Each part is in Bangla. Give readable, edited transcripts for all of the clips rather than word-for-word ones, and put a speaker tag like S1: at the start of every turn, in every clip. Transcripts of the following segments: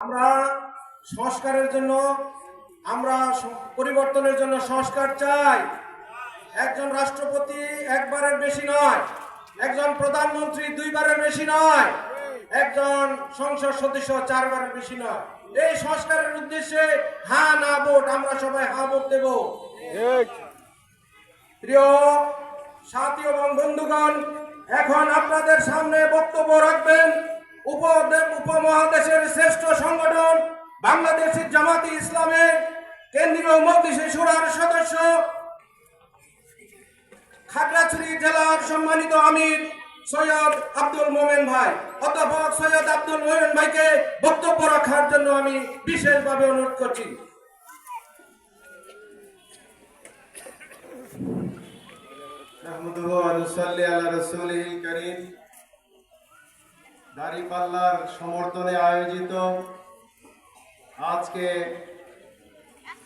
S1: আমরা সংস্কারের জন্য আমরা পরিবর্তনের জন্য সংস্কার চাই। একজন রাষ্ট্রপতি একবারের বেশি নয়, একজন প্রধানমন্ত্রী দুইবারের বেশি নয়, একজন সংসদ সদস্য চারবারের বেশি নয়। এই সংস্কারের উদ্দেশ্যে হ্যাঁ না ভোট, আমরা সবাই হ্যাঁ ভোট দেব। প্রিয় সাথী এবং বন্ধুগণ, এখন আপনাদের সামনে বক্তব্য রাখবেন উপমহাদেশের শ্রেষ্ঠ সংগঠন বাংলাদেশের জামাতে ইসলামের কেন্দ্রীয় মজলিসে শুরার সদস্য, খাগড়াছড়ি জেলার সম্মানিত আমির সৈয়দ আব্দুল মোমেন ভাই। অধ্যাপক সৈয়দ আব্দুল মোমেন ভাইকে বক্তব্য রাখার জন্য আমি বিশেষভাবে অনুরোধ করছি।
S2: দাঁড়িপাল্লার সমর্থনে আয়োজিত আজকে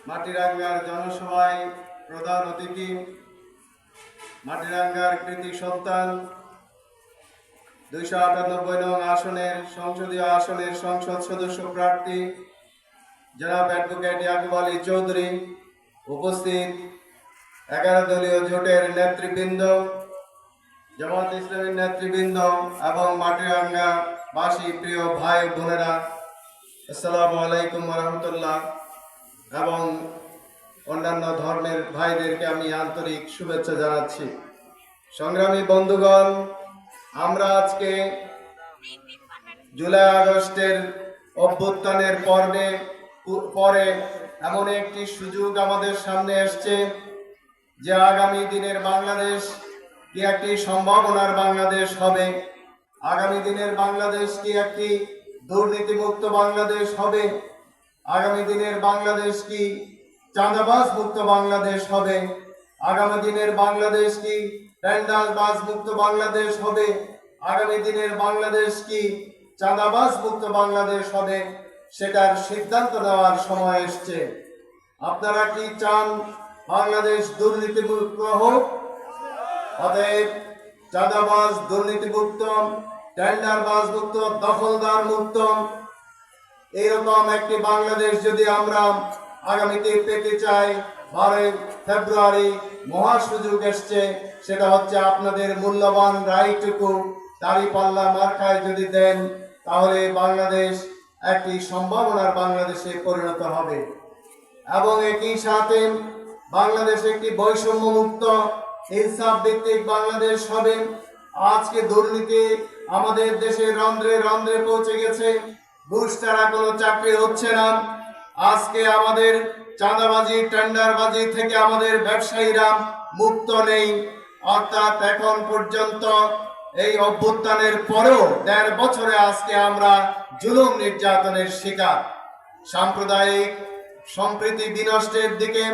S2: মাটিরাঙ্গার জনসভায় প্রধান অতিথি, মাটিরাঙ্গার কৃতি সন্তান, 298 নং আসনের সংসদীয় আসনের সংসদ সদস্য প্রার্থী জনাব অ্যাডভোকেট ইয়াকুব আলী চৌধুরী, উপস্থিত 11 দলীয় জোটের নেতৃবৃন্দ, জামাত ইসলামের নেতৃবৃন্দ এবং মাটিরাঙ্গা বাসী প্রিয় ভাই বোনেরা, আসসালামু আলাইকুম ওয়া রাহমাতুল্লাহ। এবং অন্যান্য ধর্মের ভাইদেরকে আমি আন্তরিক শুভেচ্ছা জানাচ্ছি। সংগ্রামী বন্ধুগণ, আমরা আজকে জুলাই আগস্টের অভ্যুত্থানের পরে এমন একটি সুযোগ আমাদের সামনে এসছে যে আগামী দিনের বাংলাদেশ কি একটি সম্ভাবনার বাংলাদেশ হবে, আগামী দিনের বাংলাদেশ কি একটি দুর্নীতিমুক্ত বাংলাদেশ হবে, আগামী দিনের বাংলাদেশ কি চাঁদাবাজ মুক্ত বাংলাদেশ হবে, আগামী দিনের বাংলাদেশ কি টেন্ডারবাজ মুক্ত বাংলাদেশ হবে, আগামী দিনের বাংলাদেশ কি চাঁদাবাজ মুক্ত বাংলাদেশ হবে, সেটার সিদ্ধান্ত নেওয়ার সময় এসছে। আপনারা কি চান বাংলাদেশ দুর্নীতিমুক্ত হোক? অতএব চাঁদাবাজ দুর্নীতিমুক্ত, টেন্ডারবাজ মুক্ত, দখলদার মুক্ত এরকম একটি বাংলাদেশ যদি আমরা আগামীতে পেতে চাই, 12 ফেব্রুয়ারি মহা সুযোগ এসছে। সেটা হচ্ছে আপনাদের মূল্যবান রায়টুকু দাঁড়িপাল্লা মার্কায় যদি দেন, তাহলে বাংলাদেশ একটি সম্ভাবনার বাংলাদেশে পরিণত হবে এবং একই সাথে বাংলাদেশ একটি বৈষম্য মুক্ত ইনসাফ ভিত্তিক বাংলাদেশ হবে। আজকে দুর্নীতি আমাদের দেশে রন্ধ্রে রন্ধ্রে পৌঁছে গেছে, ঘুষ ছাড়া কোনো চাকরি হচ্ছে না। আজকে আমাদের চাঁদাবাজি টেন্ডারবাজি থেকে আমাদের ব্যবসায়ীরা মুক্ত নেই। অর্থাৎ এখন পর্যন্ত এই অভ্যুত্থানের পরেও 1.5 বছরে আজকে আমরা জুলুম নির্যাতনের শিকার। সাম্প্রদায়িক সম্প্রীতি বিনষ্টের দিকে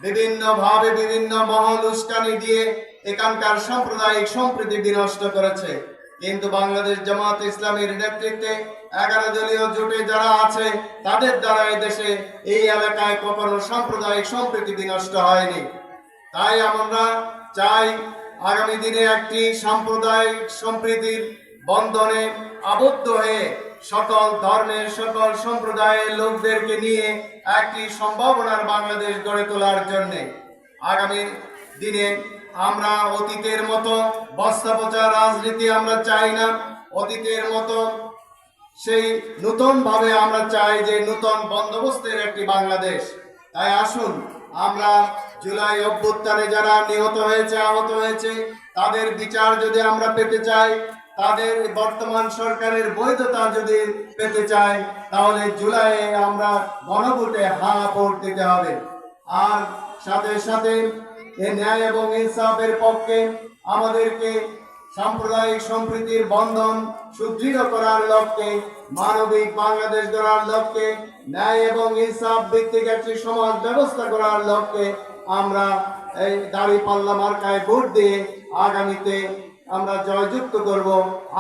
S2: বিভিন্নভাবে বিভিন্ন মহল উস্কানি দিয়ে এখানকার সাম্প্রদায়িক সম্প্রীতি বিনষ্ট করেছে। কিন্তু বাংলাদেশ জামাত ইসলামের নেতৃত্বে 11 দলীয় জোটে যারা আছে তাদের দ্বারা এই দেশে এই এলাকায় কখনো সাম্প্রদায়িক সম্প্রীতি বিনষ্ট হয়নি। তাই আমরা চাই আগামী দিনে একটি সাম্প্রদায়িক সম্প্রীতির বন্ধনে আবদ্ধ হয়ে সকল ধর্মের সকল সম্প্রদায়ের লোকদেরকে নিয়ে একটি সম্ভাবনার বাংলাদেশ গড়ে তোলার জন্য আগামী দিনে আমরা অতীতের মতো বস্তা পচা রাজনীতি আমরা চাই না। অতীতের মতো সেই নতুন ভাবে আমরা চাই যে নতুন বন্দোবস্তের একটি বাংলাদেশ। তাই আসুন আমরা জুলাই অভ্যুত্থানে যারা নিহত হয়েছে, আহত হয়েছে, তাদের বিচার যদি আমরা পেতে চাই, তাদের বর্তমান সরকারের বৈধতা যদি পেতে চাই, তাহলে জুলাইয়ে আমরা গণভোটে হ্যাঁ ভোট দিতে হবে। আর সাথে সাথে এই ন্যায় এবং ইনসাফের পক্ষে আমাদেরকে সাম্প্রদায়িক সম্প্রীতির বন্ধন সুদৃঢ় করার লক্ষ্যে, মানবিক বাংলাদেশ গড়ার লক্ষ্যে, ন্যায় এবং ইনসাফ ভিত্তিক একটি সমাজ ব্যবস্থা করার লক্ষ্যে আমরা এই দাঁড়িপাল্লা মার্কায় ভোট দিয়ে আগামীতে আমরা জয়যুক্ত করব।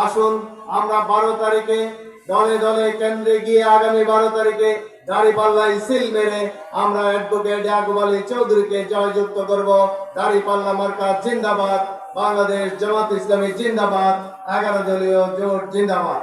S2: আসুন আমরা 12 তারিখে দলে দলে কেন্দ্রে গিয়ে আগামী 12 তারিখে দাঁড়িপাল্লায় সিল মেরে আমরা অ্যাডভোকেট ইয়াকুব আলী চৌধুরীকে জয়যুক্ত করব। দাঁড়িপাল্লা মার্কা জিন্দাবাদ, বাংলাদেশ জামাত ইসলামী জিন্দাবাদ, 11 দলীয় জোট জিন্দাবাদ।